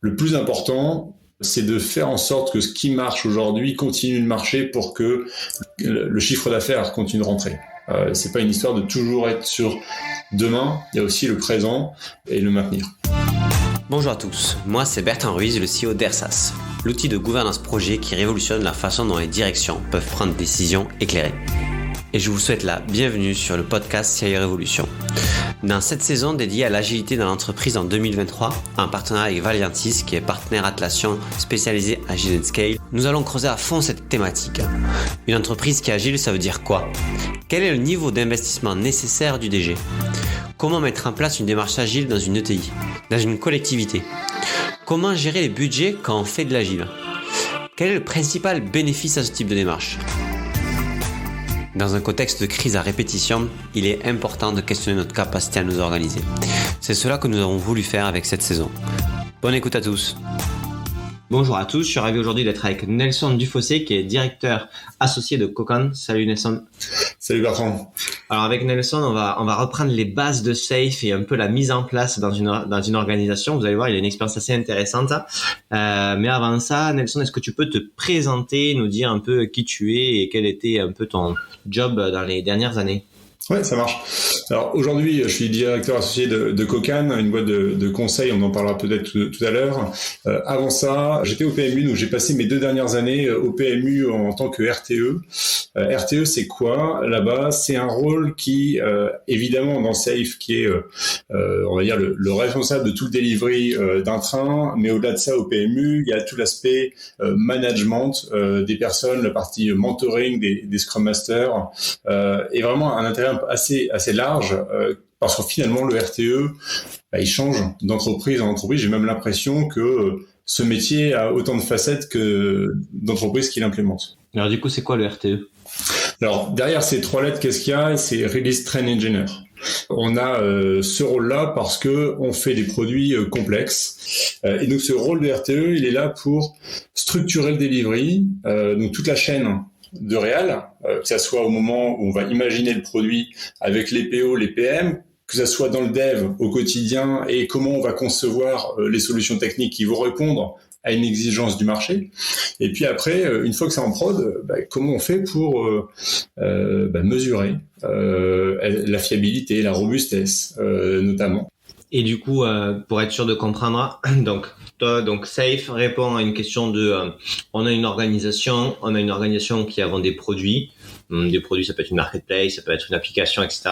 Le plus important, c'est de faire en sorte que ce qui marche aujourd'hui continue de marcher pour que le chiffre d'affaires continue de rentrer. C'est pas une histoire de toujours être sur demain, il y a aussi le présent et le maintenir. Bonjour à tous, moi c'est Bertrand Ruiz, le CEO d'Ersas, l'outil de gouvernance projet qui révolutionne la façon dont les directions peuvent prendre des décisions éclairées. Et je vous souhaite la bienvenue sur le podcast CIO Révolution. Dans cette saison dédiée à l'agilité dans l'entreprise en 2023, en partenariat avec Valiantis, qui est partenaire Atlassian spécialisé Agile & Scale, nous allons creuser à fond cette thématique. Une entreprise qui est agile, ça veut dire quoi ? Quel est le niveau d'investissement nécessaire du DG ? Comment mettre en place une démarche agile dans une ETI, dans une collectivité ? Comment gérer les budgets quand on fait de l'agile ? Quel est le principal bénéfice à ce type de démarche ? Dans un contexte de crise à répétition, il est important de questionner notre capacité à nous organiser. C'est cela que nous avons voulu faire avec cette saison. Bonne écoute à tous. Bonjour à tous, je suis ravi aujourd'hui d'être avec Nelson Dufossé qui est directeur associé de Cocan. Salut Nelson. Salut Bertrand. Alors avec Nelson, on va reprendre les bases de Safe et un peu la mise en place dans une organisation. Vous allez voir, il a une expérience assez intéressante. Mais avant ça, Nelson, est-ce que tu peux te présenter, nous dire un peu qui tu es et quel était un peu ton job dans les dernières années ? Ouais, ça marche. Alors aujourd'hui, je suis directeur associé de Cocan, une boîte de conseil, on en parlera peut-être tout à l'heure. Avant ça, j'étais au PMU, donc j'ai passé mes 2 dernières années au PMU en tant que RTE. RTE, c'est quoi là-bas ? C'est un rôle qui, évidemment, dans Safe, qui est, on va dire, le responsable de tout le delivery d'un train, mais au-delà de ça, au PMU, il y a tout l'aspect management des personnes, la partie mentoring des Scrum Masters, et vraiment un intérêt assez large, parce que finalement le RTE, il change d'entreprise en entreprise. J'ai même l'impression que ce métier a autant de facettes que d'entreprises qu'il implémente. Alors du coup, c'est quoi le RTE ? Alors derrière ces 3 lettres, qu'est-ce qu'il y a ? C'est Release Train Engineer. On a ce rôle-là parce que on fait des produits complexes, et donc ce rôle de RTE, il est là pour structurer le delivery, donc toute la chaîne de réal, que ça soit au moment où on va imaginer le produit avec les PO, les PM, que ça soit dans le dev au quotidien et comment on va concevoir les solutions techniques qui vont répondre à une exigence du marché. Et puis après, une fois que c'est en prod, comment on fait pour mesurer la fiabilité, la robustesse notamment. Et du coup, pour être sûr de comprendre, donc Safe répond à une question de, on a une organisation qui a des produits. Des produits, ça peut être une marketplace, ça peut être une application, etc.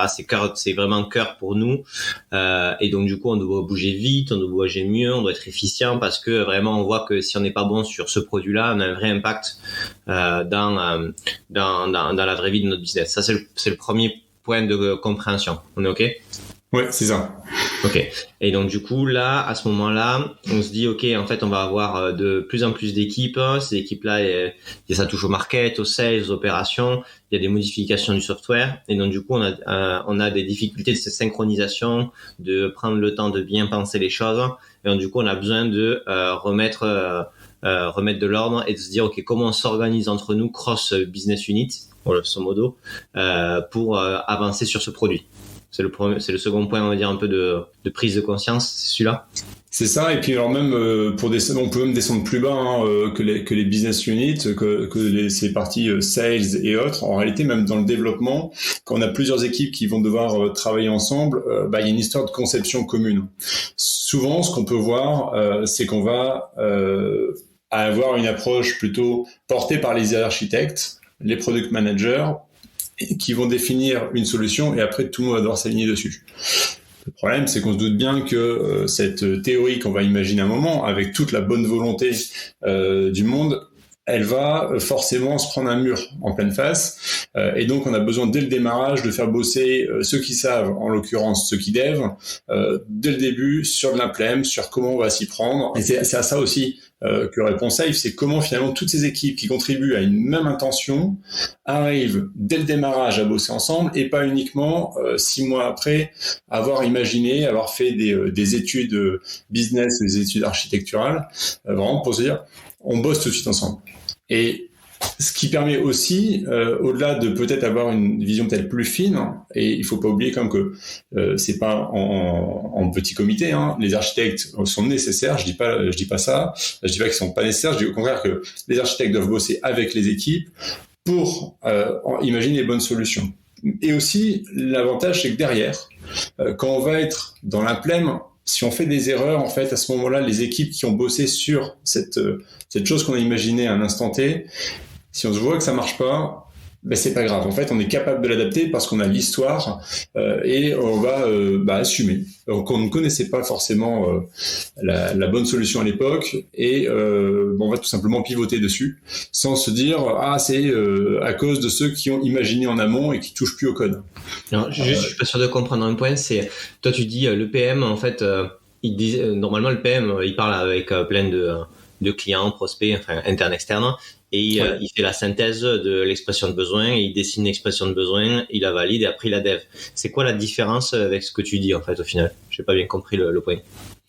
C'est vraiment cœur pour nous. Et donc du coup, on doit bouger vite, on doit bouger mieux, on doit être efficient parce que vraiment, on voit que si on n'est pas bon sur ce produit-là, on a un vrai impact dans la vraie vie de notre business. Ça, c'est le premier point de compréhension. On est OK ? Ouais, c'est ça. Ok. Et donc du coup là, à ce moment-là, on se dit ok, en fait, on va avoir de plus en plus d'équipes. Ces équipes-là, ça touche au market, aux sales, aux opérations. Il y a des modifications du software. Et donc du coup, on a des difficultés de cette synchronisation, de prendre le temps de bien penser les choses. Et donc du coup, on a besoin de remettre de l'ordre et de se dire ok, comment on s'organise entre nous cross business unit, grosso modo, pour avancer sur ce produit. C'est le second point, on va dire, un peu de prise de conscience, c'est celui-là. C'est ça, et puis alors même on peut même descendre plus bas que les business units, ces parties sales et autres. En réalité, même dans le développement, quand on a plusieurs équipes qui vont devoir travailler ensemble, il y a une histoire de conception commune. Souvent, ce qu'on peut voir, c'est qu'on va avoir une approche plutôt portée par les architectes, les product managers, qui vont définir une solution et après tout le monde va devoir s'aligner dessus. Le problème, c'est qu'on se doute bien que cette théorie qu'on va imaginer un moment, avec toute la bonne volonté du monde, elle va forcément se prendre un mur en pleine face. Et donc, on a besoin, dès le démarrage, de faire bosser ceux qui savent, en l'occurrence ceux qui devent, dès le début, sur de l'implème, sur comment on va s'y prendre. Et c'est à ça aussi que répond Safe, c'est comment finalement toutes ces équipes qui contribuent à une même intention arrivent dès le démarrage à bosser ensemble et pas uniquement 6 mois après avoir imaginé, avoir fait des études business, des études architecturales, vraiment pour se dire on bosse tout de suite ensemble. Et Ce qui permet aussi, au-delà de peut-être avoir une vision peut-être plus fine, et il faut pas oublier quand même que c'est pas en petit comité, hein. Les architectes sont nécessaires. Je dis pas ça. Je dis pas qu'ils sont pas nécessaires. Je dis au contraire que les architectes doivent bosser avec les équipes pour imaginer les bonnes solutions. Et aussi, l'avantage, c'est que derrière, quand on va être dans l'implème, si on fait des erreurs, en fait, à ce moment-là, les équipes qui ont bossé sur cette chose qu'on a imaginée à un instant T, si on se voit que ça marche pas, ben c'est pas grave. En fait, on est capable de l'adapter parce qu'on a l'histoire et on va assumer. Donc, on ne connaissait pas forcément la bonne solution à l'époque et on va tout simplement pivoter dessus sans se dire c'est à cause de ceux qui ont imaginé en amont et qui touchent plus au code. Alors, je suis pas sûr de comprendre un point. C'est toi, tu dis le PM en fait, il dit normalement le PM, il parle avec plein de clients, prospects, enfin internes, externes. Et il fait la synthèse de l'expression de besoin, il dessine l'expression de besoin, il la valide et après il la dev. C'est quoi la différence avec ce que tu dis en fait au final? J'ai pas bien compris le point.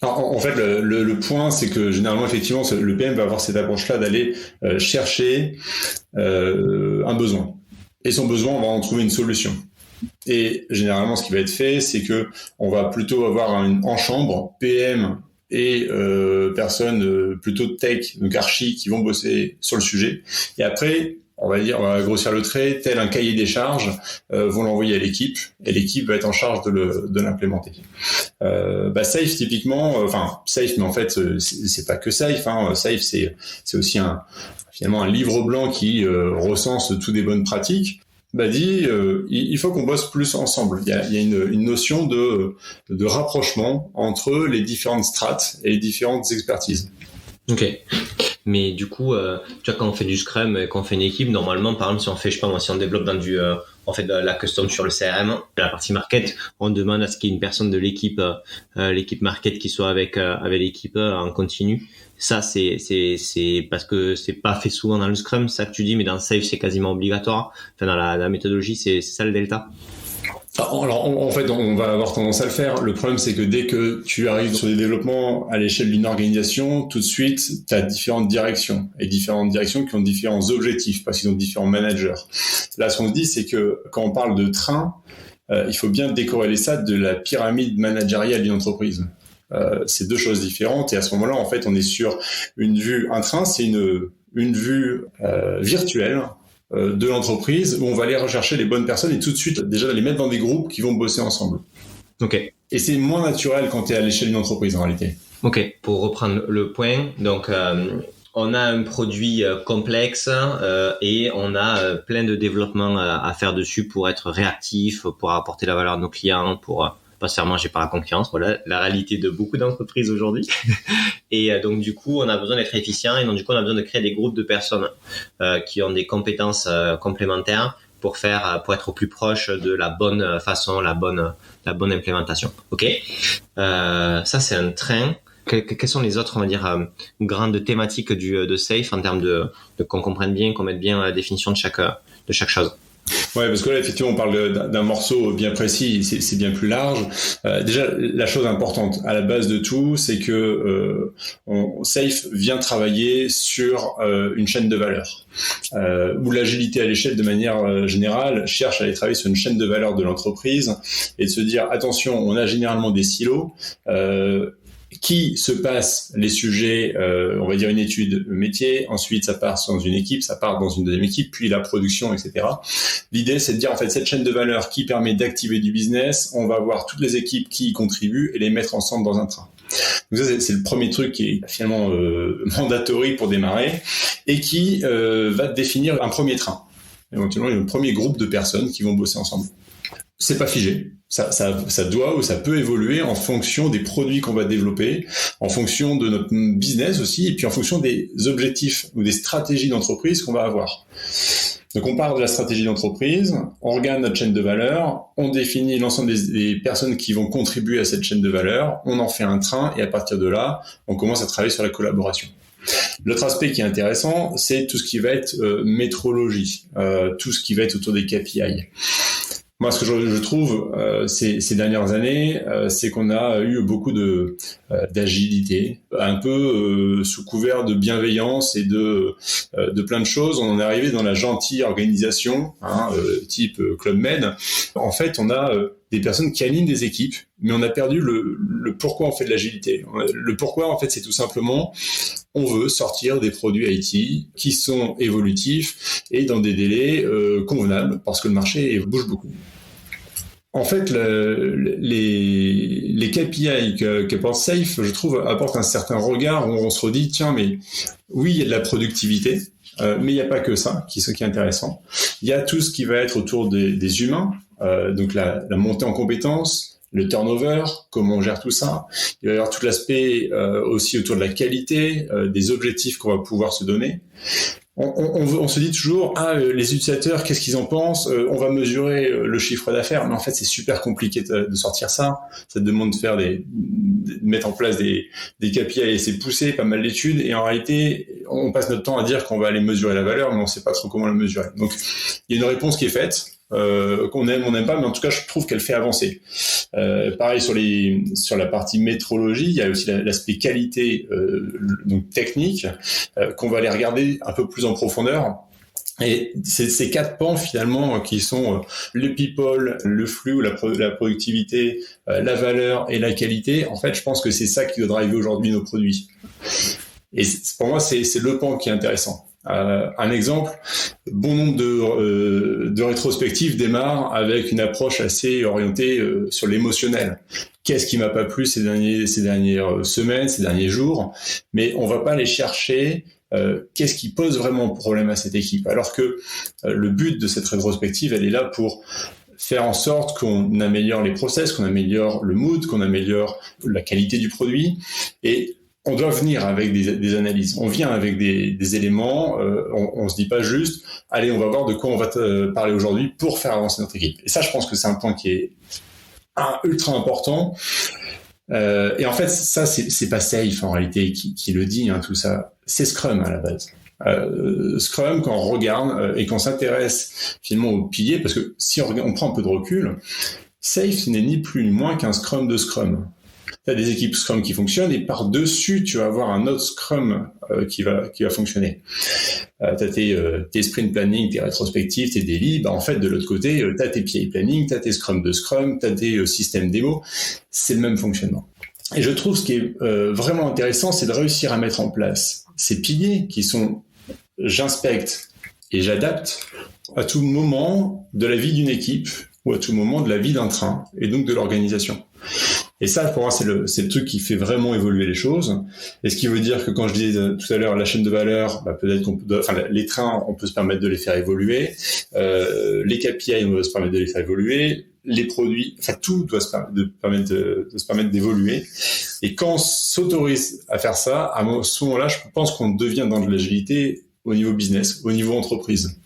Alors, en fait, le point, c'est que généralement, effectivement, le PM va avoir cette approche-là d'aller chercher un besoin. Et son besoin, on va en trouver une solution. Et généralement, ce qui va être fait, c'est que on va plutôt avoir en chambre PM et personnes plutôt tech, donc archi, qui vont bosser sur le sujet. Et après, on va grossir le trait, tel un cahier des charges, vont l'envoyer à l'équipe, et l'équipe va être en charge de l'implémenter. Safe, typiquement, Safe, mais en fait, c'est pas que Safe, hein. Safe, c'est aussi finalement un livre blanc qui recense toutes des bonnes pratiques. Il faut qu'on bosse plus ensemble. Il y a une notion de rapprochement entre les différentes strates et les différentes expertises. Ok. Mais du coup, tu vois, quand on fait du Scrum, quand on fait une équipe, normalement, par exemple, si on fait, si on développe dans on fait de la custom sur le CRM, la partie market, on demande à ce qu'il y ait une personne de l'équipe market qui soit avec l'équipe en continu. Ça, c'est parce que c'est pas fait souvent dans le Scrum, ça que tu dis, mais dans Safe, c'est quasiment obligatoire. Enfin, dans la méthodologie, c'est ça le delta. Alors, en fait, on va avoir tendance à le faire. Le problème, c'est que dès que tu arrives sur des développements à l'échelle d'une organisation, tout de suite, tu as différentes directions. Et différentes directions qui ont différents objectifs, parce qu'ils ont différents managers. Là, ce qu'on se dit, c'est que quand on parle de train, il faut bien décorréler ça de la pyramide managériale d'une entreprise. C'est deux choses différentes. Et à ce moment-là, en fait, on est sur une vue. Un train, c'est une vue virtuelle de l'entreprise où on va aller rechercher les bonnes personnes et tout de suite déjà les mettre dans des groupes qui vont bosser ensemble. Ok. Et c'est moins naturel quand tu es à l'échelle d'une entreprise en réalité. Ok. Pour reprendre le point, donc on a un produit complexe et on a plein de développements à faire dessus pour être réactif, pour apporter la valeur à nos clients, pour pas se faire manger par la concurrence. Voilà la réalité de beaucoup d'entreprises aujourd'hui. Et donc du coup, on a besoin d'être efficient et donc du coup, on a besoin de créer des groupes de personnes qui ont des compétences complémentaires pour être au plus proche de la bonne façon, la bonne implémentation. Ok. Ça c'est un train. Quelles sont les autres, on va dire, grandes thématiques de Safe en termes de qu'on comprenne bien, qu'on mette bien la définition de chaque chose? Ouais, parce que là, effectivement, on parle d'un morceau bien précis, c'est bien plus large. Déjà, la chose importante à la base de tout, c'est que Safe vient travailler sur une chaîne de valeur, où l'agilité à l'échelle, de manière générale, cherche à aller travailler sur une chaîne de valeur de l'entreprise et de se dire, attention, on a généralement des silos, qui se passe les sujets, on va dire une étude métier, ensuite ça part dans une équipe, ça part dans une deuxième équipe, puis la production, etc. L'idée, c'est de dire, en fait, cette chaîne de valeur qui permet d'activer du business, on va avoir toutes les équipes qui y contribuent et les mettre ensemble dans un train. Donc ça, c'est le premier truc qui est finalement mandatory pour démarrer et qui va définir un premier train. Éventuellement, il y a un premier groupe de personnes qui vont bosser ensemble. C'est pas figé. Ça doit ou ça peut évoluer en fonction des produits qu'on va développer, en fonction de notre business aussi, et puis en fonction des objectifs ou des stratégies d'entreprise qu'on va avoir. Donc on part de la stratégie d'entreprise, on regarde notre chaîne de valeur, on définit l'ensemble des personnes qui vont contribuer à cette chaîne de valeur, on en fait un train, et à partir de là, on commence à travailler sur la collaboration. L'autre aspect qui est intéressant, c'est tout ce qui va être métrologie, tout ce qui va être autour des KPI. Moi, ce que je trouve ces dernières années, c'est qu'on a eu beaucoup d'agilité, un peu sous couvert de bienveillance et de plein de choses. On est arrivé dans la gentille organisation, type Club Med. En fait, on a des personnes qui alignent des équipes, mais on a perdu le pourquoi on fait de l'agilité. Le pourquoi, en fait, c'est tout simplement on veut sortir des produits IT qui sont évolutifs et dans des délais convenables, parce que le marché bouge beaucoup. En fait, les KPI qu'apporte Safe, je trouve, apportent un certain regard où on se redit, tiens, mais oui, il y a de la productivité, mais il n'y a pas que ça qui est intéressant. Il y a tout ce qui va être autour des humains, donc la montée en compétences, le turnover, comment on gère tout ça. Il va y avoir tout l'aspect aussi autour de la qualité, des objectifs qu'on va pouvoir se donner. On se dit toujours, les utilisateurs, qu'est-ce qu'ils en pensent? On va mesurer le chiffre d'affaires, mais en fait, c'est super compliqué de sortir ça. Ça demande de mettre en place des KPI et c'est poussé, pas mal d'études. Et en réalité, on passe notre temps à dire qu'on va aller mesurer la valeur, mais on sait pas trop comment la mesurer. Donc, il y a une réponse qui est faite. Qu'on aime, on n'aime pas, mais en tout cas, je trouve qu'elle fait avancer. Pareil sur la partie métrologie, il y a aussi l'aspect qualité, donc technique, qu'on va aller regarder un peu plus en profondeur. Et c'est ces 4 pans finalement qui sont le people, le flux, la productivité, la valeur et la qualité. En fait, je pense que c'est ça qui doit driver aujourd'hui nos produits. Et pour moi, c'est le pan qui est intéressant. Un exemple, bon nombre de rétrospectives démarrent avec une approche assez orientée sur l'émotionnel. Qu'est-ce qui m'a pas plu ces dernières semaines, ces derniers jours? Mais on va pas aller chercher qu'est-ce qui pose vraiment problème à cette équipe. Alors que le but de cette rétrospective, elle est là pour faire en sorte qu'on améliore les process, qu'on améliore le mood, qu'on améliore la qualité du produit. Et on doit venir avec des analyses. On vient avec des éléments. On se dit pas juste, allez, on va voir de quoi on va parler aujourd'hui pour faire avancer notre équipe. Et ça, je pense que c'est un point qui est ultra important. Et en fait, ça, c'est pas Safe en réalité qui le dit, tout ça. C'est Scrum à la base. Scrum, quand on regarde et qu'on s'intéresse finalement aux piliers, parce que si on prend un peu de recul, Safe, ce n'est ni plus ni moins qu'un Scrum de Scrum. Tu as des équipes Scrum qui fonctionnent et par-dessus, tu vas avoir un autre Scrum qui va fonctionner. Tu as tes sprint planning, tes rétrospectives, tes daily. En fait, de l'autre côté, tu as tes PI planning, tu as tes Scrum de Scrum, tu as tes systèmes démo. C'est le même fonctionnement. Et je trouve ce qui est vraiment intéressant, c'est de réussir à mettre en place ces piliers qui sont j'inspecte et j'adapte à tout moment de la vie d'une équipe ou à tout moment de la vie d'un train et donc de l'organisation. Et ça, pour moi, c'est le truc qui fait vraiment évoluer les choses. Et ce qui veut dire que quand je disais tout à l'heure la chaîne de valeur, peut-être les trains, on peut se permettre de les faire évoluer. Les KPI, on doit se permettre de les faire évoluer. Les produits, tout doit se permettre d'évoluer. Et quand on s'autorise à faire ça, à ce moment-là, je pense qu'on devient dans de l'agilité au niveau business, au niveau entreprise.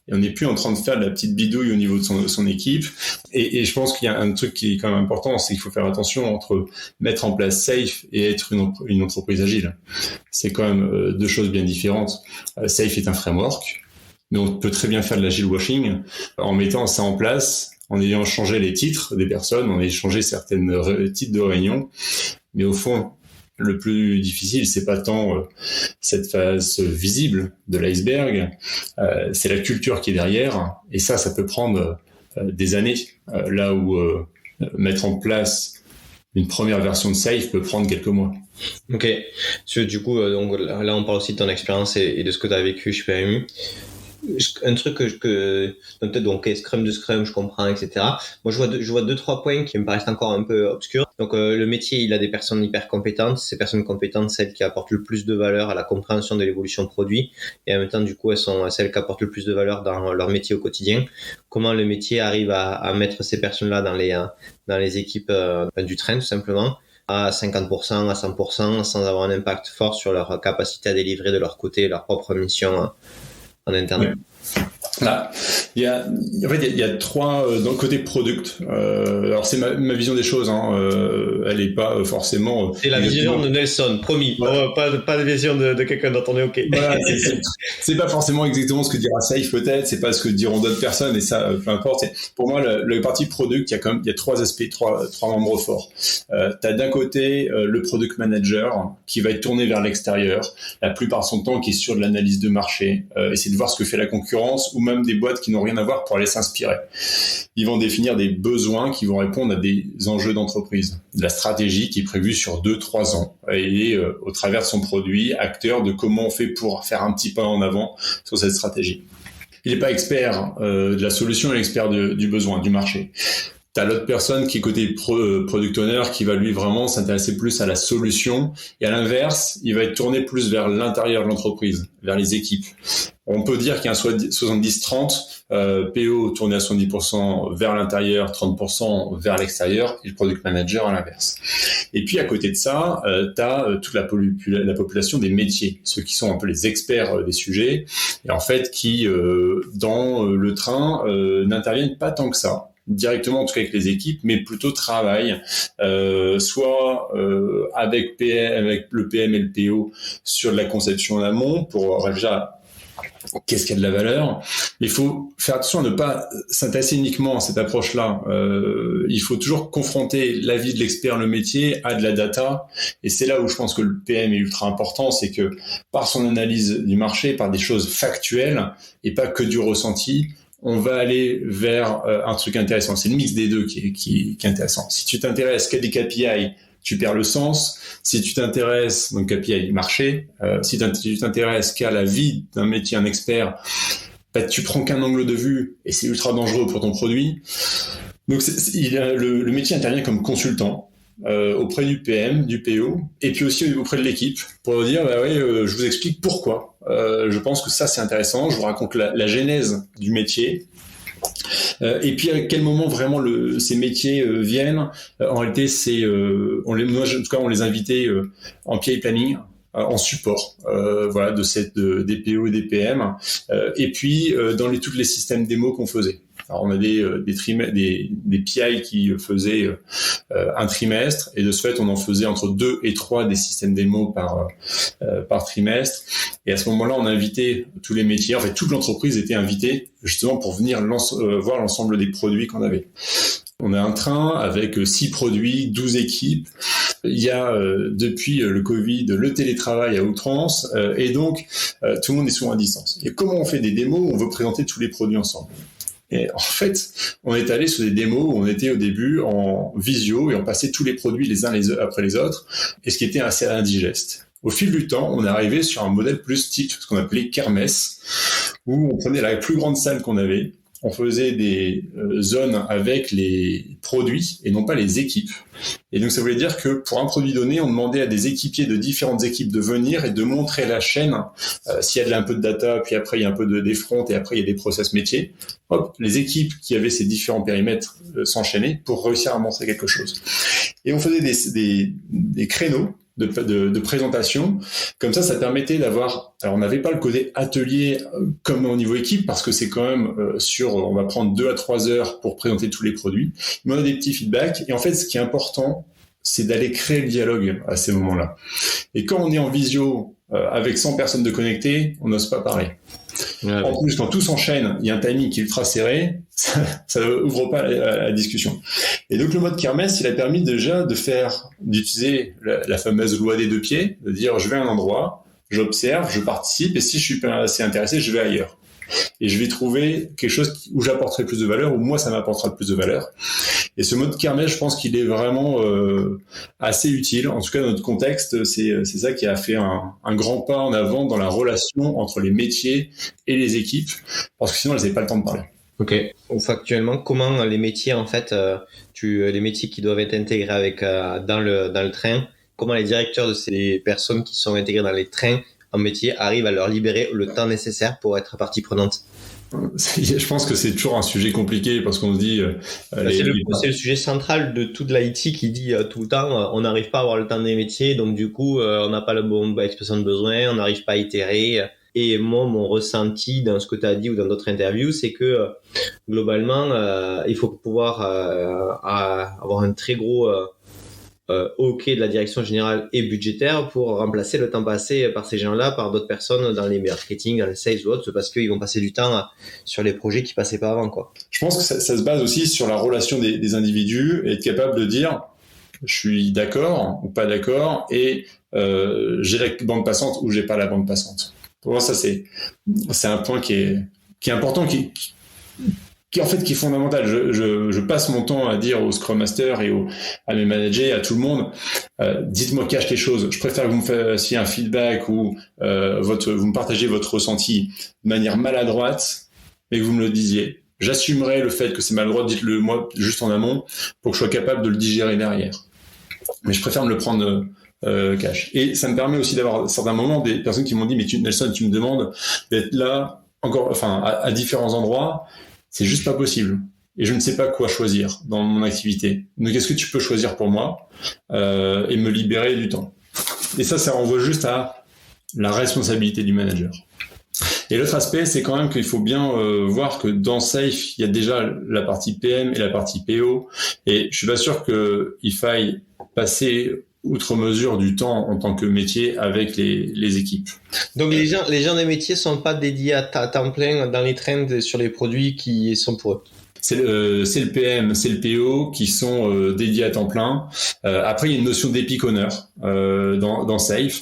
Et on n'est plus en train de faire de la petite bidouille au niveau de son équipe. Et je pense qu'il y a un truc qui est quand même important, c'est qu'il faut faire attention entre mettre en place Safe et être une entreprise agile. C'est quand même deux choses bien différentes. Safe est un framework, mais on peut très bien faire de l'agile washing en mettant ça en place, en ayant changé les titres des personnes, en ayant changé certaines titres de réunion. Mais au fond, le plus difficile, c'est pas tant cette phase visible de l'iceberg, c'est la culture qui est derrière. Et ça peut prendre des années. Là où mettre en place une première version de Safe peut prendre quelques mois. Ok. Du coup, donc là, on parle aussi de ton expérience et de ce que tu as vécu chez PMU. Un truc donc Scrum de Scrum, je comprends, etc. Moi, je vois 2-3 points qui me paraissent encore un peu obscurs. Donc, le métier, il a des personnes hyper compétentes. Ces personnes compétentes, celles qui apportent le plus de valeur à la compréhension de l'évolution produit. Et en même temps, du coup, elles sont celles qui apportent le plus de valeur dans leur métier au quotidien. Comment le métier arrive à mettre ces personnes-là dans les équipes du train, tout simplement, à 50%, à 100%, sans avoir un impact fort sur leur capacité à délivrer de leur côté leur propre mission en interne. Là, il y a trois dans le côté product. Alors c'est ma vision des choses. Elle est pas forcément. C'est la vision de Nelson, promis. Ouais. Pas de vision de quelqu'un d'autre. On est ok. Voilà, c'est pas forcément exactement ce que dira Safe peut-être. C'est pas ce que diront d'autres personnes et ça, peu importe. Pour moi, le parti product, il y a trois aspects, trois membres forts. T'as d'un côté le product manager qui va être tourné vers l'extérieur, la plupart de son temps, qui est sur de l'analyse de marché, essayer de voir ce que fait la concurrence ou même des boîtes qui n'ont rien à voir pour aller s'inspirer. Ils vont définir des besoins qui vont répondre à des enjeux d'entreprise. De la stratégie qui est prévue sur 2-3 ans et au travers de son produit, acteur de comment on fait pour faire un petit pas en avant sur cette stratégie. Il n'est pas expert de la solution, il est expert du besoin, du marché. T'as l'autre personne qui est côté product owner qui va lui vraiment s'intéresser plus à la solution et à l'inverse, il va être tourné plus vers l'intérieur de l'entreprise, vers les équipes. On peut dire qu'il y a un 70-30, PO tourné à 70% vers l'intérieur, 30% vers l'extérieur et le product manager à l'inverse. Et puis à côté de ça, t'as toute la population des métiers, ceux qui sont un peu les experts des sujets et en fait qui dans le train n'interviennent pas tant que ça directement en tout cas avec les équipes, mais plutôt travaillent soit avec le PM et le PO sur de la conception en amont pour réfléchir à qu'est-ce qui a de la valeur. Il faut faire attention à ne pas s'intéresser uniquement à cette approche-là. Il faut toujours confronter l'avis de l'expert, le métier, à de la data. Et c'est là où je pense que le PM est ultra important, c'est que par son analyse du marché, par des choses factuelles et pas que du ressenti, on va aller vers un truc intéressant. C'est le mix des deux qui est intéressant. Si tu t'intéresses qu'à des KPI, tu perds le sens. Si tu t'intéresses, donc KPI marché, si tu t'intéresses qu'à la vie d'un métier, un expert, bah, tu prends qu'un angle de vue et c'est ultra dangereux pour ton produit. Donc le métier intervient comme consultant auprès du PM, du PO, et puis aussi auprès de l'équipe pour dire bah oui, je vous explique pourquoi. Je pense que ça c'est intéressant. Je vous raconte la genèse du métier. Et puis à quel moment vraiment ces métiers viennent. En réalité, moi, en tout cas, on les invitait en PI planning. En support, voilà, des PO et des PM, et puis dans toutes les systèmes démo qu'on faisait. Alors on a des PI qui faisaient un trimestre et de ce fait on en faisait entre 2 et 3 des systèmes démo par trimestre. Et à ce moment-là on a invité tous les métiers, en fait toute l'entreprise était invitée justement pour venir voir l'ensemble des produits qu'on avait. On a un train avec 6 produits, 12 équipes. Il y a depuis le Covid le télétravail à outrance et donc tout le monde est souvent à distance. Et comment on fait des démos où on veut présenter tous les produits ensemble? Et en fait, on est allé sur des démos où on était au début en visio et on passait tous les produits les uns après les autres, et ce qui était assez indigeste. Au fil du temps, on est arrivé sur un modèle plus type, ce qu'on appelait kermesse, où on prenait la plus grande salle qu'on avait, on faisait des zones avec les produits et non pas les équipes. Et donc ça voulait dire que pour un produit donné, on demandait à des équipiers de différentes équipes de venir et de montrer la chaîne. S'il y a un peu de data, puis après il y a un peu des fronts et après il y a des process métiers. Hop, les équipes qui avaient ces différents périmètres s'enchaînaient pour réussir à montrer quelque chose. Et on faisait des créneaux de présentation. Comme ça permettait d'avoir... Alors, on n'avait pas le côté atelier comme au niveau équipe, parce que c'est quand même on va prendre 2 à 3 heures pour présenter tous les produits. Mais on a des petits feedbacks. Et en fait, ce qui est important, c'est d'aller créer le dialogue à ces moments-là. Et quand on est en visio avec 100 personnes de connectées, on n'ose pas parler. Ouais, en plus, quand tout s'enchaîne, il y a un timing qui est ultra serré, ça ouvre pas la discussion. Et donc le mode kermesse, il a permis déjà d'utiliser la fameuse loi des 2 pieds, de dire je vais à un endroit, j'observe, je participe, et si je suis pas assez intéressé, je vais ailleurs. Et je vais trouver quelque chose où j'apporterai plus de valeur, où moi ça m'apportera plus de valeur. Et ce mode kermesse, je pense qu'il est vraiment assez utile. En tout cas, dans notre contexte, c'est ça qui a fait un grand pas en avant dans la relation entre les métiers et les équipes, parce que sinon elles n'avaient pas le temps de parler. Ok. Factuellement, comment les métiers, en fait, les métiers qui doivent être intégrés dans le train, comment les directeurs de ces personnes qui sont intégrées dans les trains en métier arrivent à leur libérer le temps nécessaire pour être partie prenante? Je pense que c'est toujours un sujet compliqué parce qu'on se dit... c'est le sujet central de toute l'IT qui dit tout le temps on n'arrive pas à avoir le temps des métiers, donc du coup on n'a pas la bonne expression de besoin, on n'arrive pas à itérer. Et moi, mon ressenti dans ce que tu as dit ou dans d'autres interviews, c'est que globalement, il faut pouvoir avoir un très gros OK de la direction générale et budgétaire pour remplacer le temps passé par ces gens-là par d'autres personnes dans les marketing, dans les sales ou autres, parce qu'ils vont passer du temps sur les projets qui passaient pas avant, quoi. Je pense que ça se base aussi sur la relation des individus et être capable de dire je suis d'accord ou pas d'accord et j'ai la bande passante ou j'ai pas la bande passante. Pour moi, ça c'est un point qui est important, qui est fondamental. Je passe mon temps à dire aux Scrum Masters et à mes managers, à tout le monde, dites-moi cache les choses. Je préfère que vous me fassiez un feedback ou vous me partagez votre ressenti de manière maladroite et que vous me le disiez. J'assumerai le fait que c'est maladroit, dites-le moi juste en amont pour que je sois capable de le digérer derrière. Mais je préfère me le prendre cash. Et ça me permet aussi d'avoir à certains moments des personnes qui m'ont dit mais Nelson, tu me demandes d'être là à différents endroits. C'est juste pas possible. Et je ne sais pas quoi choisir dans mon activité. Donc, est-ce que tu peux choisir pour moi et me libérer du temps? Et ça renvoie juste à la responsabilité du manager. Et l'autre aspect, c'est quand même qu'il faut bien voir que dans Safe, il y a déjà la partie PM et la partie PO. Et je suis pas sûr qu'il faille passer outre mesure du temps en tant que métier avec les équipes. Donc les gens des métiers sont pas dédiés à temps plein dans les trends sur les produits qui sont pour eux. C'est le PM, c'est le PO qui sont dédiés à temps plein. Après, il y a une notion d'epic owner dans Safe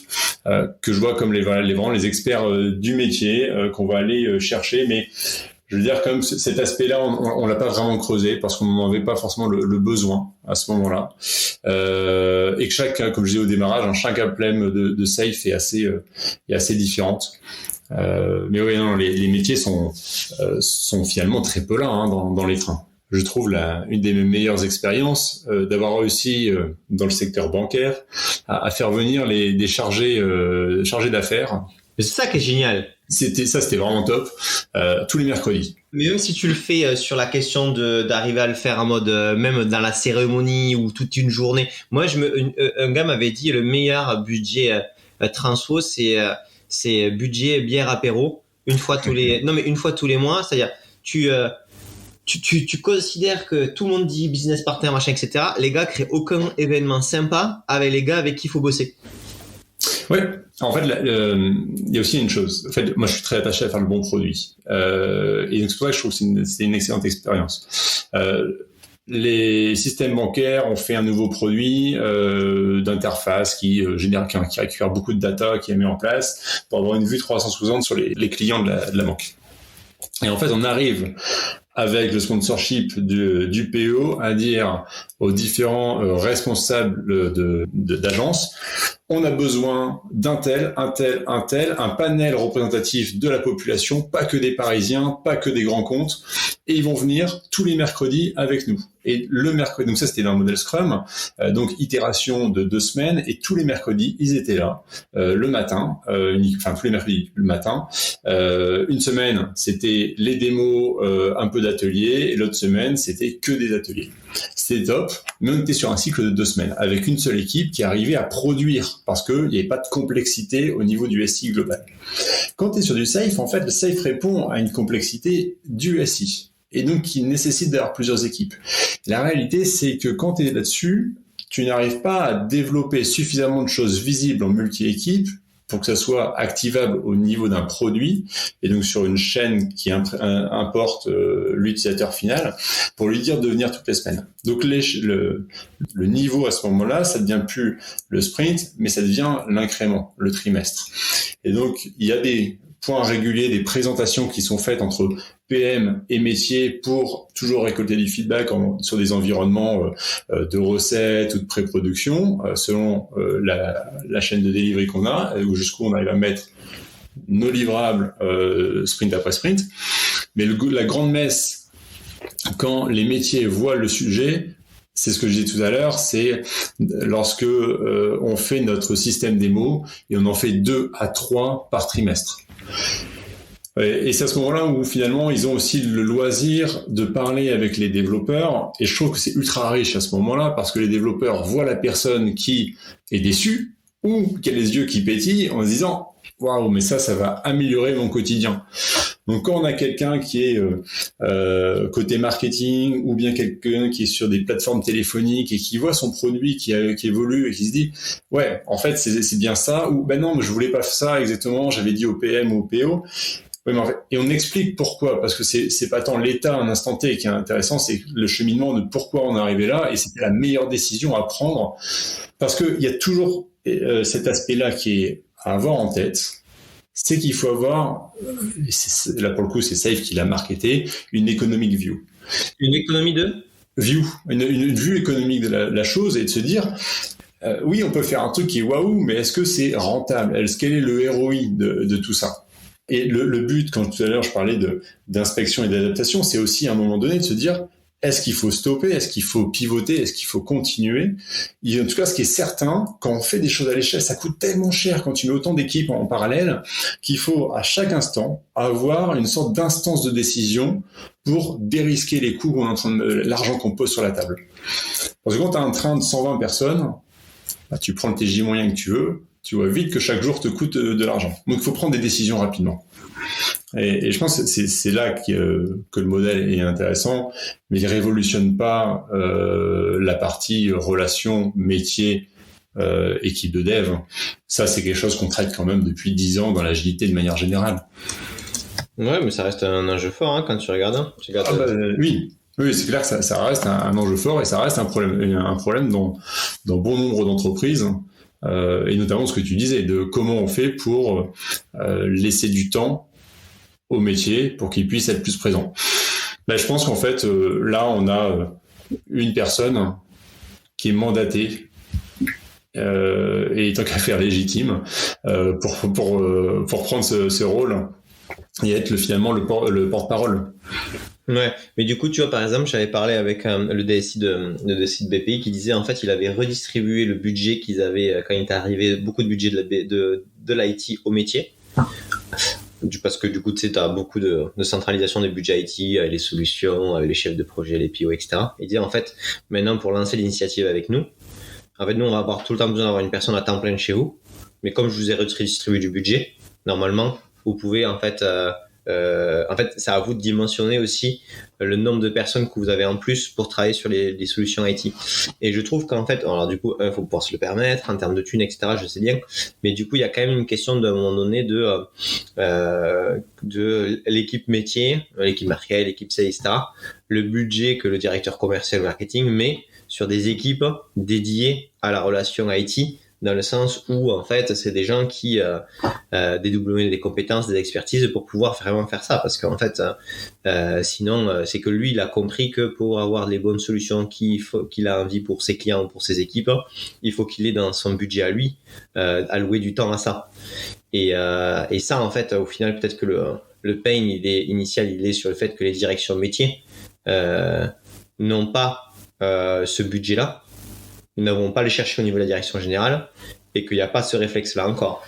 que je vois comme les experts du métier qu'on va aller chercher, mais je veux dire, comme cet aspect-là, on l'a pas vraiment creusé parce qu'on n'en avait pas forcément le besoin à ce moment-là. Et que chaque, comme je disais au démarrage, chaque emblème de Safe est assez différente. Mais oui, non, les métiers sont finalement très peu là dans les trains. Je trouve une des meilleures expériences d'avoir réussi dans le secteur bancaire à faire venir des chargés d'affaires. C'est ça qui est génial. C'était vraiment top, tous les mercredis. Mais même si tu le fais sur la question d'arriver à le faire en mode même dans la cérémonie ou toute une journée. Moi, un gars m'avait dit le meilleur budget transfo, c'est budget bière apéro une fois tous les mois. C'est-à-dire tu considères que tout le monde dit business partner machin etc. Les gars créent aucun événement sympa avec les gars avec qui il faut bosser. Oui, en fait, il y a aussi une chose. En fait, moi, je suis très attaché à faire le bon produit. Et donc, c'est pour ça que je trouve que c'est une excellente expérience. Les systèmes bancaires ont fait un nouveau produit d'interface qui récupère beaucoup de data, qui est mis en place pour avoir une vue 360 sur les clients de la banque. Et en fait, on arrive avec le sponsorship du PO à dire aux différents responsables d'agence, on a besoin d'un tel, un panel représentatif de la population, pas que des Parisiens, pas que des grands comptes, et ils vont venir tous les mercredis avec nous. Et le mercredi, donc ça c'était dans le modèle Scrum, donc itération de 2 semaines, et tous les mercredis, ils étaient là, le matin, tous les mercredis, le matin. Une semaine, c'était les démos, un peu d'ateliers, et l'autre semaine, c'était que des ateliers. C'était top, mais on était sur un cycle de 2 semaines, avec une seule équipe qui arrivait à produire, parce qu'il n'y avait pas de complexité au niveau du SI global. Quand tu es sur du Safe, en fait, le Safe répond à une complexité du SI, et donc qui nécessite d'avoir plusieurs équipes. La réalité, c'est que quand tu es là-dessus, tu n'arrives pas à développer suffisamment de choses visibles en multi-équipe pour que ça soit activable au niveau d'un produit, et donc sur une chaîne qui importe l'utilisateur final, pour lui dire de venir toutes les semaines. Donc le niveau à ce moment-là, ça devient plus le sprint, mais ça devient l'incrément, le trimestre. Et donc il y a des points réguliers, des présentations qui sont faites entre PM et métier pour toujours récolter du feedback sur des environnements de recettes ou de pré-production selon la chaîne de delivery qu'on a, ou jusqu'où on arrive à mettre nos livrables sprint après sprint. Mais la grande messe, quand les métiers voient le sujet, c'est ce que je disais tout à l'heure, c'est lorsque on fait notre système démo et on en fait 2 à 3 par trimestre. Et c'est à ce moment-là où finalement ils ont aussi le loisir de parler avec les développeurs, et je trouve que c'est ultra riche à ce moment-là parce que les développeurs voient la personne qui est déçue ou qui a les yeux qui pétillent en se disant waouh, mais ça va améliorer mon quotidien. Donc quand on a quelqu'un qui est côté marketing ou bien quelqu'un qui est sur des plateformes téléphoniques et qui voit son produit qui évolue et qui se dit ouais, en fait c'est bien ça, ou ben non, mais je voulais pas ça exactement, j'avais dit au PM ou au PO. Ouais, mais en fait, et on explique pourquoi, parce que c'est pas tant l'état à un instant T qui est intéressant, c'est le cheminement de pourquoi on est arrivé là, et c'était la meilleure décision à prendre, parce que il y a toujours cet aspect-là qui est à avoir en tête, c'est qu'il faut avoir, là pour le coup c'est Safe qui l'a marketé, une economic view. Une économie de view, une vue économique de la chose, et de se dire oui, on peut faire un truc qui est waouh, mais est-ce que c'est rentable? Quel est le ROI de tout ça? Et le but, quand tout à l'heure je parlais d'inspection et d'adaptation, c'est aussi à un moment donné de se dire est-ce qu'il faut stopper, est-ce qu'il faut pivoter, est-ce qu'il faut continuer? En tout cas, ce qui est certain, quand on fait des choses à l'échelle, ça coûte tellement cher quand tu mets autant d'équipes en parallèle qu'il faut à chaque instant avoir une sorte d'instance de décision pour dérisquer les coûts l'argent qu'on pose sur la table. Parce que quand tu as un train de 120 personnes, bah, tu prends le TJ moyen que tu veux, tu vois vite que chaque jour te coûte de l'argent. Donc il faut prendre des décisions rapidement. Et je pense que c'est là que le modèle est intéressant, mais il révolutionne pas la partie relation, métier, équipe de dev. Ça, c'est quelque chose qu'on traite quand même depuis 10 ans dans l'agilité de manière générale. Ouais, mais ça reste un enjeu fort hein, quand tu regardes. Oui, c'est clair que ça reste un enjeu fort et ça reste un problème dans bon nombre d'entreprises. Et notamment ce que tu disais, de comment on fait pour laisser du temps au métier pour qu'il puisse être plus présent. Ben, je pense qu'en fait, là, on a une personne qui est mandatée et tant qu'à faire légitime pour prendre ce rôle et être finalement le porte-parole. Ouais, mais du coup, tu vois, par exemple, j'avais parlé avec le DSI de BPI qui disait en fait, il avait redistribué le budget qu'ils avaient quand il était arrivé, beaucoup de budget de l'IT au métier. Parce que du coup, tu sais, t'as beaucoup de centralisation des budgets IT, avec les solutions, avec les chefs de projet, les PO, etc. Il dit en fait, maintenant pour lancer l'initiative avec nous, en fait, nous on va avoir tout le temps besoin d'avoir une personne à temps plein chez vous, mais comme je vous ai redistribué du budget, normalement, vous pouvez en fait, c'est à vous de dimensionner aussi le nombre de personnes que vous avez en plus pour travailler sur les solutions IT. Et je trouve qu'en fait, alors du coup, il faut pouvoir se le permettre en termes de thunes, etc. Je sais bien, mais du coup, il y a quand même une question d'un moment donné de l'équipe métier, l'équipe marketing, l'équipe sales, etc. Le budget que le directeur commercial marketing met sur des équipes dédiées à la relation IT. Dans le sens où en fait c'est des gens qui dédoublent des compétences, des expertises pour pouvoir vraiment faire ça, parce qu'en fait sinon c'est que lui il a compris que pour avoir les bonnes solutions qu'il a envie pour ses clients ou pour ses équipes, il faut qu'il ait dans son budget à lui alloué du temps à ça, et ça en fait au final peut-être que le pain initial il est sur le fait que les directions métiers n'ont pas ce budget là. Nous n'avons pas le chercher au niveau de la direction générale et qu'il n'y a pas ce réflexe-là encore.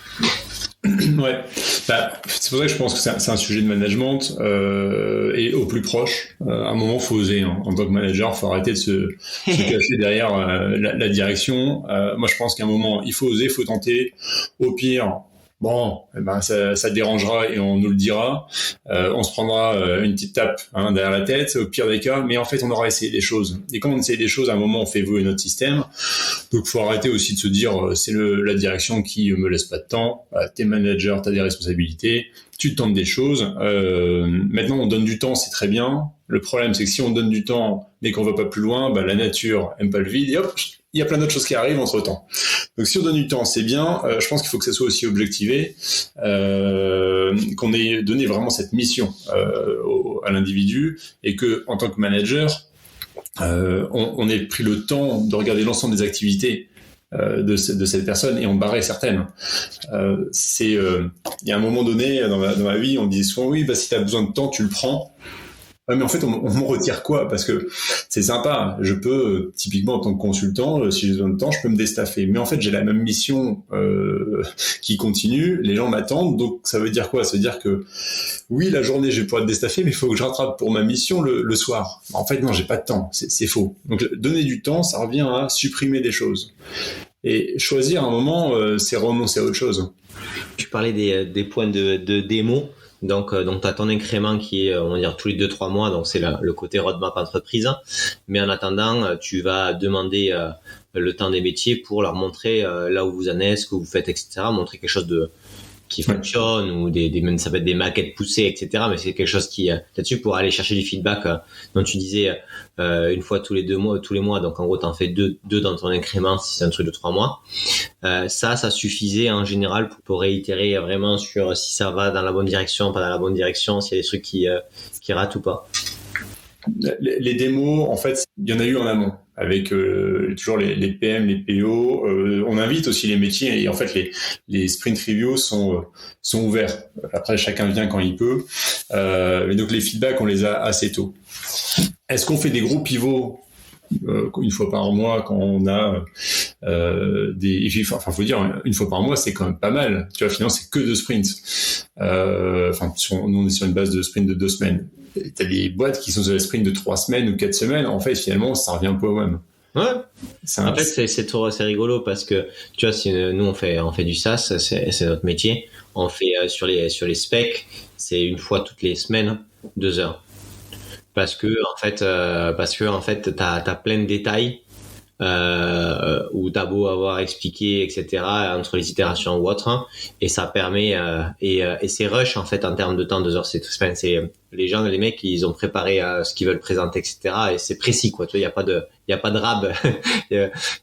Ouais, c'est pour ça que je pense que c'est un sujet de management et au plus proche. À un moment, il faut oser. Hein. En tant que manager, il faut arrêter de se cacher derrière la direction. Moi, je pense qu'à un moment, il faut oser, il faut tenter. Au pire, bon, ça dérangera et on nous le dira. On se prendra une petite tape derrière la tête, au pire des cas, mais en fait, on aura essayé des choses. Et quand on essaye des choses, à un moment, on fait évoluer notre système. Donc, il faut arrêter aussi de se dire, c'est la direction qui me laisse pas de temps. T'es manager, t'as des responsabilités, tu tentes des choses. Maintenant, on donne du temps, c'est très bien. Le problème, c'est que si on donne du temps, mais qu'on va pas plus loin, la nature aime pas le vide, et hop, il y a plein d'autres choses qui arrivent entre-temps. Donc si on donne du temps, c'est bien. Je pense qu'il faut que ça soit aussi objectivé, qu'on ait donné vraiment cette mission à l'individu, et que en tant que manager, on ait pris le temps de regarder l'ensemble des activités de cette personne et en barrer certaines. Il y a un moment donné dans ma vie, on disait souvent oui, si tu as besoin de temps, tu le prends. Mais en fait, on me retire quoi? Parce que c'est sympa. Je peux, typiquement en tant que consultant, si j'ai besoin de temps, je peux me déstaffer. Mais en fait, j'ai la même mission qui continue. Les gens m'attendent. Donc, ça veut dire quoi? Ça veut dire que oui, la journée, je vais pouvoir être déstaffé, mais il faut que je rattrape pour ma mission le soir. En fait, non, j'ai pas de temps. C'est faux. Donc, donner du temps, ça revient à supprimer des choses. Et choisir un moment, c'est renoncer à autre chose. Tu parlais des points de démo. Donc tu as ton incrément qui est, on va dire, tous les 2-3 mois. Donc, c'est le côté roadmap entreprise. Mais en attendant, tu vas demander le temps des métiers pour leur montrer là où vous en êtes, ce que vous faites, etc. Montrer quelque chose qui fonctionne, ou même ça peut être des maquettes poussées, etc. Mais c'est quelque chose qui là-dessus, pour aller chercher du feedback dont tu disais une fois tous les mois. Donc en gros, t'en fais deux dans ton incrément si c'est un truc de 3 mois. Ça suffisait en général pour réitérer vraiment sur si ça va dans la bonne direction, pas dans la bonne direction, s'il y a des trucs qui ratent ou pas. Les démos, en fait, il y en a eu en amont avec toujours les PM, les PO. On invite aussi les métiers, et en fait les sprint reviews sont ouverts. Après, chacun vient quand il peut. Mais donc les feedbacks, on les a assez tôt. Est-ce qu'on fait des gros pivots une fois par mois quand on a faut dire, une fois par mois, c'est quand même pas mal. Tu vois, finalement, c'est que 2 sprints. Nous, on est sur une base de sprint de 2 semaines. T'as des boîtes qui sont sur des sprints de 3 semaines ou 4 semaines. En fait, finalement, ça revient pas au même. Ouais. En fait, c'est rigolo parce que, tu vois, si nous, on fait du SaaS, c'est notre métier. On fait sur les specs, c'est une fois toutes les semaines, 2 heures. Parce que en fait, t'as plein de détails où t'as beau avoir expliqué, etc., entre les itérations ou autre, et ça permet et c'est rush en fait en termes de temps. 2 heures, c'est les mecs, ils ont préparé ce qu'ils veulent présenter, etc., et c'est précis, quoi. Tu vois, il y a pas de rab.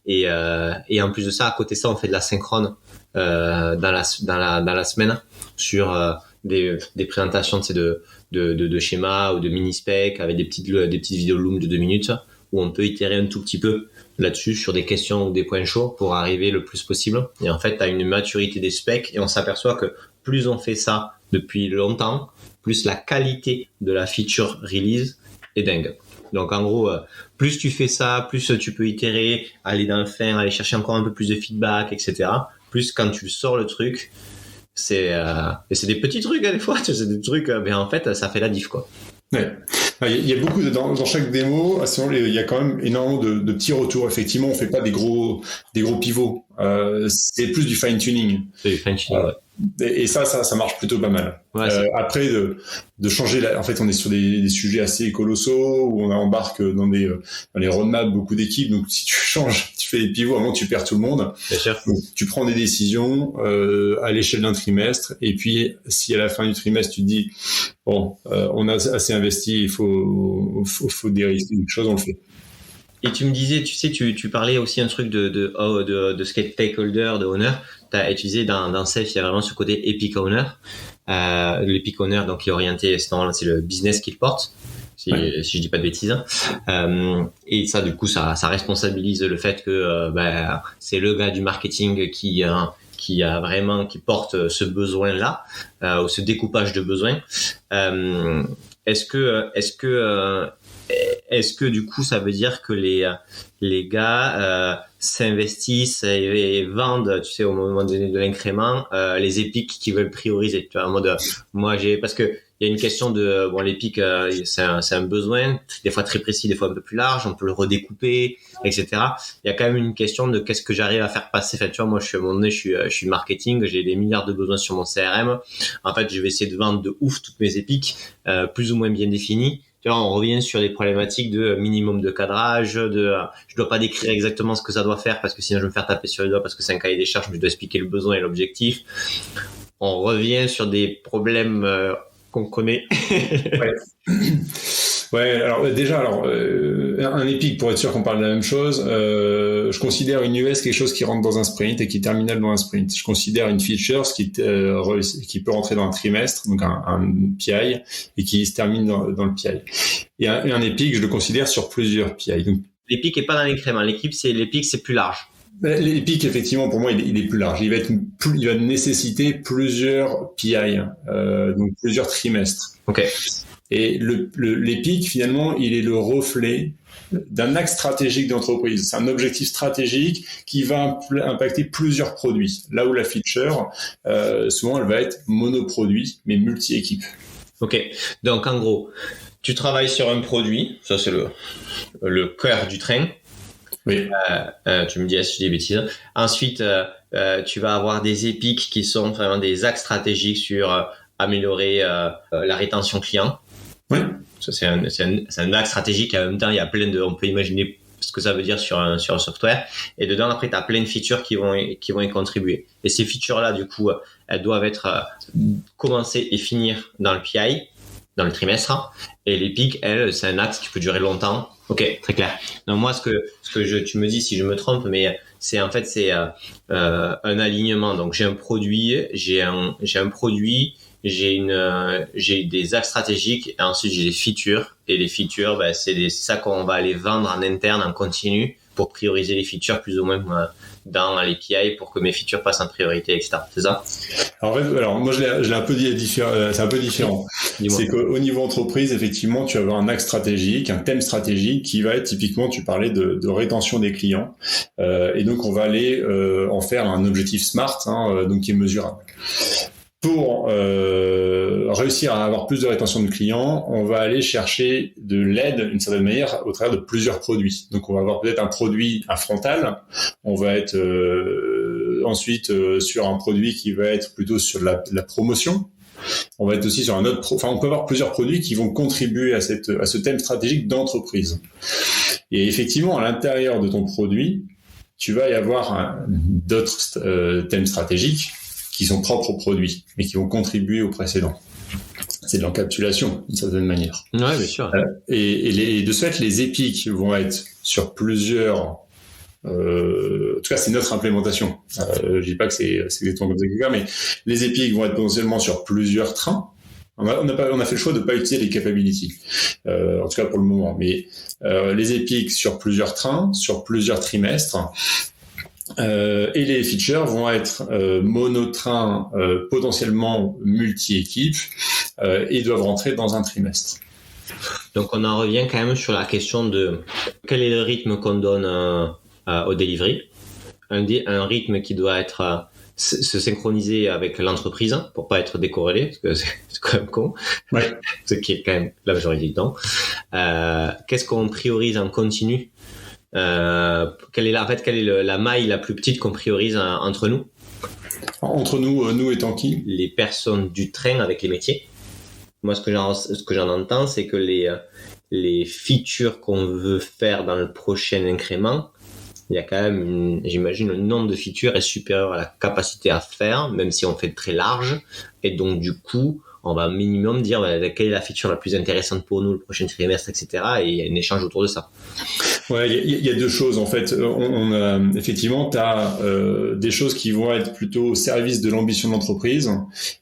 Et en plus de ça, à côté de ça, on fait de la synchrone dans la semaine sur des présentations de schémas ou de mini specs avec des petites vidéos Loom de 2 minutes où on peut itérer un tout petit peu là-dessus sur des questions ou des points chauds pour arriver le plus possible. Et en fait, tu as une maturité des specs, et on s'aperçoit que plus on fait ça depuis longtemps, plus la qualité de la feature release est dingue. Donc en gros, plus tu fais ça, plus tu peux itérer, aller dans le fin, aller chercher encore un peu plus de feedback, etc. Plus quand tu sors le truc, c'est des petits trucs des fois, c'est des trucs, mais en fait ça fait la diff, quoi. Ouais. Il y a beaucoup dans chaque démo, il y a quand même énormément de petits retours. Effectivement, on fait pas des gros pivots. C'est plus du fine tuning. C'est du fine tuning. Et ça marche plutôt pas mal. Ouais, après de changer, en fait, on est sur des sujets assez colossaux où on embarque dans les roadmaps beaucoup d'équipes. Donc si tu changes, tu fais des pivots, à un moment tu perds tout le monde. Bien sûr. Donc, tu prends des décisions à l'échelle d'un trimestre, et puis si à la fin du trimestre tu te dis bon, on a assez investi, il faut dérisquer quelque chose, on le fait. Et tu me disais, tu sais, tu parlais aussi un truc de stakeholder, de owner. Tu as utilisé dans Safe, il y a vraiment ce côté epic owner. L'epic owner, donc, il est orienté, c'est le business qu'il porte, si je dis pas de bêtises. Et ça, du coup, ça responsabilise le fait que c'est le gars du marketing qui porte ce besoin-là, ou ce découpage de besoins. Est-ce que du coup ça veut dire que les gars s'investissent et vendent, tu sais, au moment donné de l'incrément, les épiques qu'ils veulent prioriser, tu vois, en mode parce que il y a une question de l'épique, c'est un besoin des fois très précis, des fois un peu plus large, on peut le redécouper, etc. Il y a quand même une question de qu'est-ce que j'arrive à faire passer. Enfin, tu vois, moi je suis marketing, j'ai des milliards de besoins sur mon CRM. En fait, je vais essayer de vendre de ouf toutes mes épiques, plus ou moins bien définies. Tu vois, on revient sur les problématiques de minimum de cadrage, je dois pas décrire exactement ce que ça doit faire parce que sinon je vais me faire taper sur les doigts parce que c'est un cahier des charges, mais je dois expliquer le besoin et l'objectif. On revient sur des problèmes qu'on connaît. Ouais, alors un épique, pour être sûr qu'on parle de la même chose, je considère une US quelque chose qui rentre dans un sprint et qui est terminal dans un sprint. Je considère une feature qui peut rentrer dans un trimestre, donc un PI, et qui se termine dans le PI. Et un épique, je le considère sur plusieurs PI. Donc, l'épique est pas dans l'incrément, l'épique c'est plus large. L'épique, effectivement, pour moi, il est plus large. Il va nécessiter plusieurs PI, donc plusieurs trimestres. Ok. Et l'épique, finalement, il est le reflet d'un axe stratégique d'entreprise. C'est un objectif stratégique qui va impacter plusieurs produits. Là où la feature, souvent, elle va être monoproduit, mais multi-équipe. Ok. Donc, en gros, tu travailles sur un produit. Ça, c'est le cœur du train. Oui. Tu me dis si je dis des bêtises. Ensuite, tu vas avoir des épiques qui sont vraiment des axes stratégiques sur améliorer la rétention client. Oui. Ça, c'est un axe stratégique. En même temps, il y a on peut imaginer ce que ça veut dire sur un software. Et dedans, après, tu as plein de features qui vont y contribuer. Et ces features-là, du coup, elles doivent être commencer et finir dans le PI, dans le trimestre. Et l'épique, elle, c'est un axe qui peut durer longtemps. Ok, très clair. Donc moi, tu me dis si je me trompe, mais c'est un alignement. Donc j'ai un produit, j'ai des axes stratégiques et ensuite j'ai des features. Et les features, c'est ça qu'on va aller vendre en interne, en continu, pour prioriser les features plus ou moins dans l'API pour que mes features passent en priorité, etc. C'est ça? Alors moi je l'ai un peu différent. C'est un peu différent. Dis-moi. C'est qu'au niveau entreprise, effectivement, tu vas avoir un axe stratégique, un thème stratégique qui va être typiquement, tu parlais de rétention des clients, et donc on va aller en faire un objectif SMART, donc qui est mesurable. Pour réussir à avoir plus de rétention de clients, on va aller chercher de l'aide d'une certaine manière au travers de plusieurs produits. Donc on va avoir peut-être un frontal, on va être ensuite sur un produit qui va être plutôt sur la promotion. On va être aussi sur un autre on peut avoir plusieurs produits qui vont contribuer à ce thème stratégique d'entreprise. Et effectivement, à l'intérieur de ton produit, tu vas y avoir d'autres thèmes stratégiques qui sont propres au produit, mais qui vont contribuer au précédent. C'est de l'encapsulation, d'une certaine manière. Ouais, bien sûr. Et de ce fait, les épiques vont être sur plusieurs... en tout cas, c'est notre implémentation. Je dis pas que c'est exactement comme ça, mais les épiques vont être potentiellement sur plusieurs trains. On a fait le choix de pas utiliser les capabilities, en tout cas pour le moment. Mais les épiques sur plusieurs trains, sur plusieurs trimestres. Et les features vont être monotrain, potentiellement multi-équipes, et doivent rentrer dans un trimestre. Donc on en revient quand même sur la question de quel est le rythme qu'on donne au delivery, un rythme qui doit être se synchroniser avec l'entreprise pour pas être décorrélé, parce que c'est quand même con, ouais. Ce qui est quand même la majorité du temps. Qu'est-ce qu'on priorise en continu? Quelle est la maille la plus petite qu'on priorise entre nous? Entre nous étant qui? Les personnes du train avec les métiers. Moi, ce que j'en entends, c'est que les features qu'on veut faire dans le prochain incrément, il y a quand même j'imagine, le nombre de features est supérieur à la capacité à faire, même si on fait très large. Et donc, du coup, on va minimum dire quelle est la feature la plus intéressante pour nous le prochain trimestre, etc. Et il y a un échange autour de ça. Ouais, il y a deux choses en fait. On a effectivement, t'as des choses qui vont être plutôt au service de l'ambition de l'entreprise,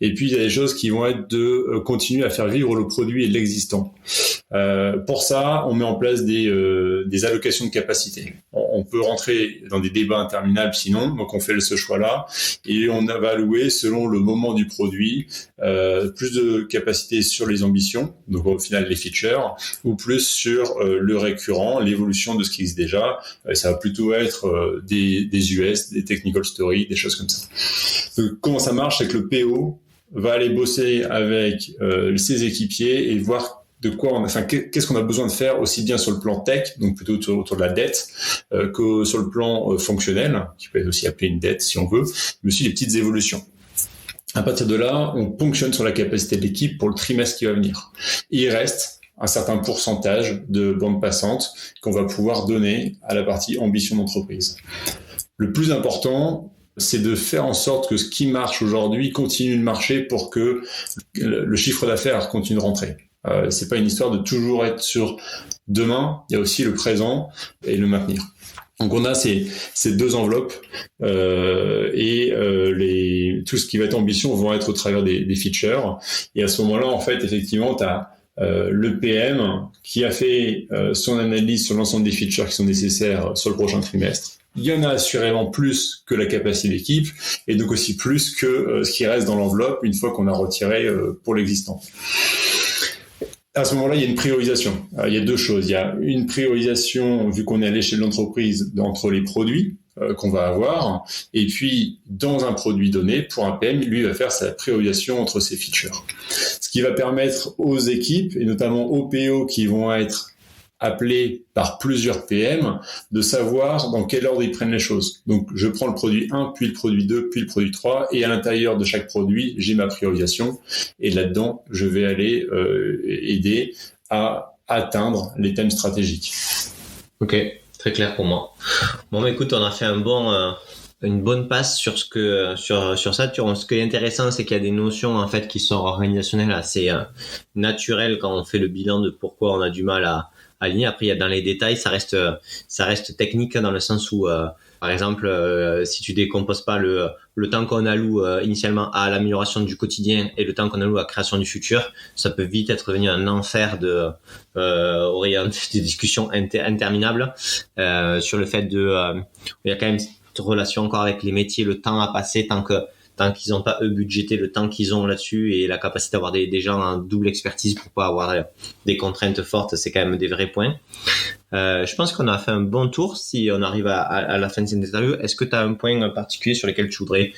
et puis il y a des choses qui vont être de continuer à faire vivre le produit et l'existant. Pour ça, on met en place des allocations de capacité. On peut rentrer dans des débats interminables sinon, donc on fait ce choix-là et on va allouer selon le moment du produit plus de capacité sur les ambitions, donc au final les features, ou plus sur le récurrent, l'évolution de ce qui existe déjà. Ça va plutôt être des US, des technical stories, des choses comme ça. Donc, comment ça marche, c'est que le PO va aller bosser avec ses équipiers et voir qu'est-ce qu'on a besoin de faire aussi bien sur le plan tech, donc plutôt autour de la dette, que sur le plan fonctionnel, qui peut être aussi appelé une dette si on veut, mais aussi les petites évolutions. À partir de là, on ponctionne sur la capacité de l'équipe pour le trimestre qui va venir. Et il reste un certain pourcentage de bande passante qu'on va pouvoir donner à la partie ambition d'entreprise. Le plus important, c'est de faire en sorte que ce qui marche aujourd'hui continue de marcher pour que le chiffre d'affaires continue de rentrer. C'est pas une histoire de toujours être sur demain, il y a aussi le présent et le maintenir. Donc on a ces deux enveloppes tout ce qui va être ambition vont être au travers des features. Et à ce moment-là, en fait, effectivement, tu as le PM qui a fait son analyse sur l'ensemble des features qui sont nécessaires sur le prochain trimestre. Il y en a assurément plus que la capacité de l'équipe et donc aussi plus que ce qui reste dans l'enveloppe une fois qu'on a retiré pour l'existant. À ce moment-là, il y a une priorisation. Il y a deux choses. Il y a une priorisation, vu qu'on est à l'échelle de l'entreprise, entre les produits qu'on va avoir. Et puis, dans un produit donné, pour un PM, lui va faire sa priorisation entre ses features. Ce qui va permettre aux équipes, et notamment aux PO qui vont être appelés par plusieurs PM, de savoir dans quel ordre ils prennent les choses. Donc, je prends le produit 1, puis le produit 2, puis le produit 3, et à l'intérieur de chaque produit, j'ai ma priorisation, et là-dedans, je vais aller aider à atteindre les thèmes stratégiques. Ok, très clair pour moi. Bon, écoute, on a fait une bonne passe sur ça. Ce qui est intéressant, c'est qu'il y a des notions en fait qui sont organisationnelles assez naturelles quand on fait le bilan de pourquoi on a du mal à aligner. Après, il y a dans les détails, ça reste technique dans le sens où, par exemple, si tu décomposes pas le temps qu'on alloue initialement à l'amélioration du quotidien et le temps qu'on alloue à la création du futur, ça peut vite être devenu un enfer orienté des discussions interminables sur le fait il y a quand même cette relation encore avec les métiers, le temps à passer tant qu'ils n'ont pas eux budgété le temps qu'ils ont là-dessus et la capacité d'avoir des gens en double expertise pour pas avoir des contraintes fortes, c'est quand même des vrais points. Je pense qu'on a fait un bon tour. Si on arrive à la fin de cette interview, est-ce que tu as un point particulier sur lequel tu voudrais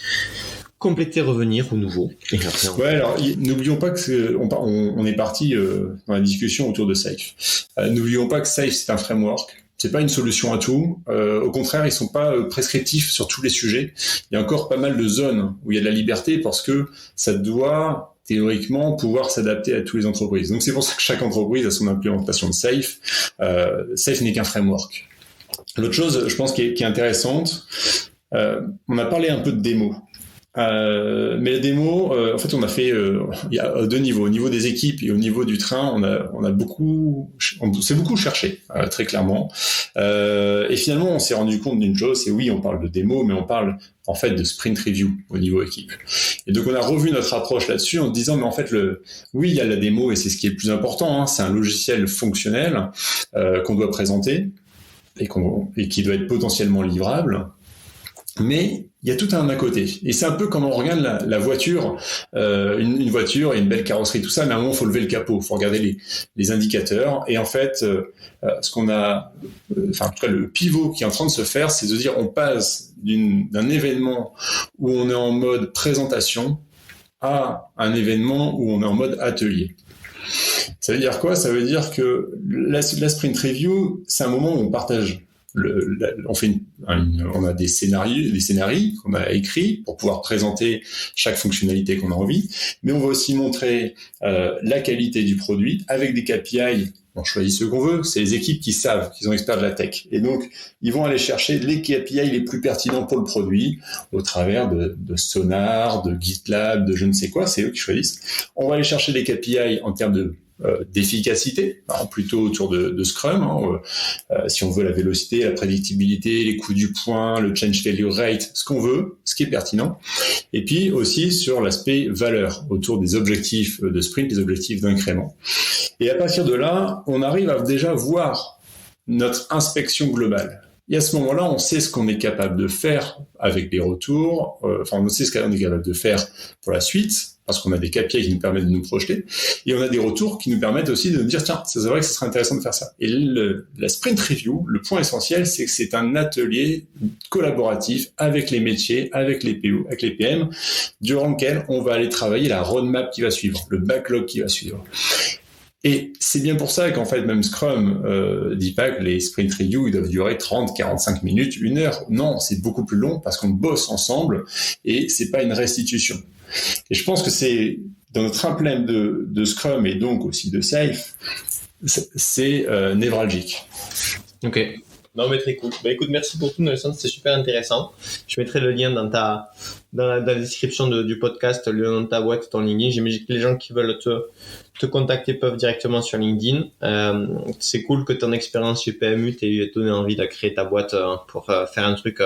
compléter, revenir ou nouveau? Ouais, alors n'oublions pas que on est parti dans la discussion autour de Safe. N'oublions pas que Safe, c'est un framework. C'est pas une solution à tout. Au contraire, ils sont pas prescriptifs sur tous les sujets. Il y a encore pas mal de zones où il y a de la liberté parce que ça doit théoriquement pouvoir s'adapter à toutes les entreprises. Donc c'est pour ça que chaque entreprise a son implémentation de Safe. Safe n'est qu'un framework. L'autre chose, je pense, qui est intéressante, on a parlé un peu de démo. Mais la démo, en fait, on a fait, il y a deux niveaux. Au niveau des équipes et au niveau du train, on s'est beaucoup cherché, très clairement. Et finalement, on s'est rendu compte d'une chose, c'est oui, on parle de démo, mais on parle en fait de sprint review au niveau équipe. Et donc, on a revu notre approche là-dessus en disant, mais en fait, oui, il y a la démo et c'est ce qui est le plus important. Hein, c'est un logiciel fonctionnel qu'on doit présenter et qui doit être potentiellement livrable. Mais il y a tout un à côté. Et c'est un peu comme on regarde la voiture, une voiture et une belle carrosserie, tout ça, mais à un moment, il faut lever le capot, il faut regarder les indicateurs. Et en fait, ce qu'on a, en tout cas, le pivot qui est en train de se faire, c'est de dire on passe d'un événement où on est en mode présentation à un événement où on est en mode atelier. Ça veut dire quoi? Ça veut dire que la sprint review, c'est un moment où on partage. On a des scénarios qu'on a écrits pour pouvoir présenter chaque fonctionnalité qu'on a envie, mais on va aussi montrer la qualité du produit avec des KPI. On choisit ce qu'on veut, c'est les équipes qui savent, qui sont experts de la tech. Et donc, ils vont aller chercher les KPI les plus pertinents pour le produit au travers de Sonar, de GitLab, de je ne sais quoi, c'est eux qui choisissent. On va aller chercher les KPI en termes d'efficacité, plutôt autour de Scrum, si on veut la vélocité, la prédictibilité, les coûts du point, le change failure rate, ce qu'on veut, ce qui est pertinent. Et puis aussi sur l'aspect valeur, autour des objectifs de sprint, des objectifs d'incrément. Et à partir de là, on arrive à déjà voir notre inspection globale. Et à ce moment-là, on sait ce qu'on est capable de faire avec les retours, on sait ce qu'on est capable de faire pour la suite, parce qu'on a des KPI qui nous permettent de nous projeter, et on a des retours qui nous permettent aussi de nous dire, tiens, c'est vrai que ce serait intéressant de faire ça. Et la sprint review, le point essentiel, c'est que c'est un atelier collaboratif avec les métiers, avec les PO, avec les PM, durant lequel on va aller travailler la roadmap qui va suivre, le backlog qui va suivre. Et c'est bien pour ça qu'en fait, même Scrum dit pas que les sprint reviews ils doivent durer 30, 45 minutes, 1 heure. Non, c'est beaucoup plus long parce qu'on bosse ensemble et c'est pas une restitution. Et je pense que c'est dans notre emblème de Scrum et donc aussi de Safe, c'est névralgique. Ok. Non, mais très cool. Écoute, merci pour tout, Nelson, c'était super intéressant. Je mettrai le lien dans la description du podcast, le lien de ta boîte, ton LinkedIn. J'imagine que les gens qui veulent te contacter peuvent directement sur LinkedIn. C'est cool que ton expérience chez PMU t'ait donné envie de créer ta boîte pour faire un truc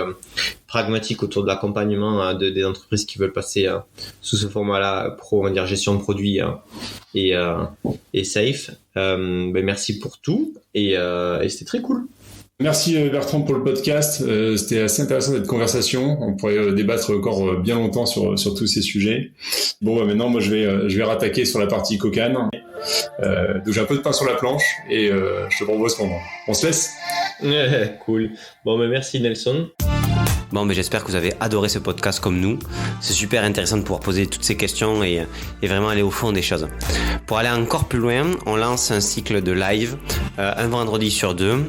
pragmatique autour de l'accompagnement des entreprises qui veulent passer sous ce format-là, gestion de produits et safe. Merci pour tout et c'était très cool. Merci Bertrand pour le podcast. C'était assez intéressant cette conversation. On pourrait débattre encore bien longtemps sur tous ces sujets. Bon, maintenant, moi, je vais rattaquer sur la partie cocaine. Donc, j'ai un peu de pain sur la planche et je te propose qu'on se laisse. Cool. Bon, merci Nelson. Bon, mais j'espère que vous avez adoré ce podcast comme nous. C'est super intéressant de pouvoir poser toutes ces questions et vraiment aller au fond des choses. Pour aller encore plus loin, on lance un cycle de live un vendredi sur 2,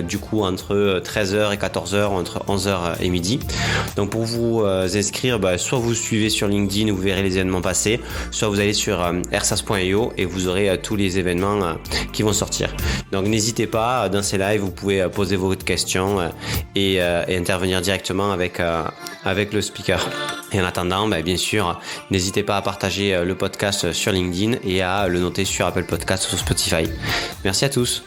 du coup entre 13h et 14h ou entre 11h et midi. Donc pour vous inscrire, soit vous suivez sur LinkedIn où vous verrez les événements passer, soit vous allez sur ersas.io et vous aurez tous les événements qui vont sortir. Donc n'hésitez pas, dans ces lives vous pouvez poser vos questions et intervenir directement avec le speaker. Et en attendant, bien sûr, n'hésitez pas à partager le podcast sur LinkedIn et à le noter sur Apple Podcasts ou sur Spotify. Merci à tous.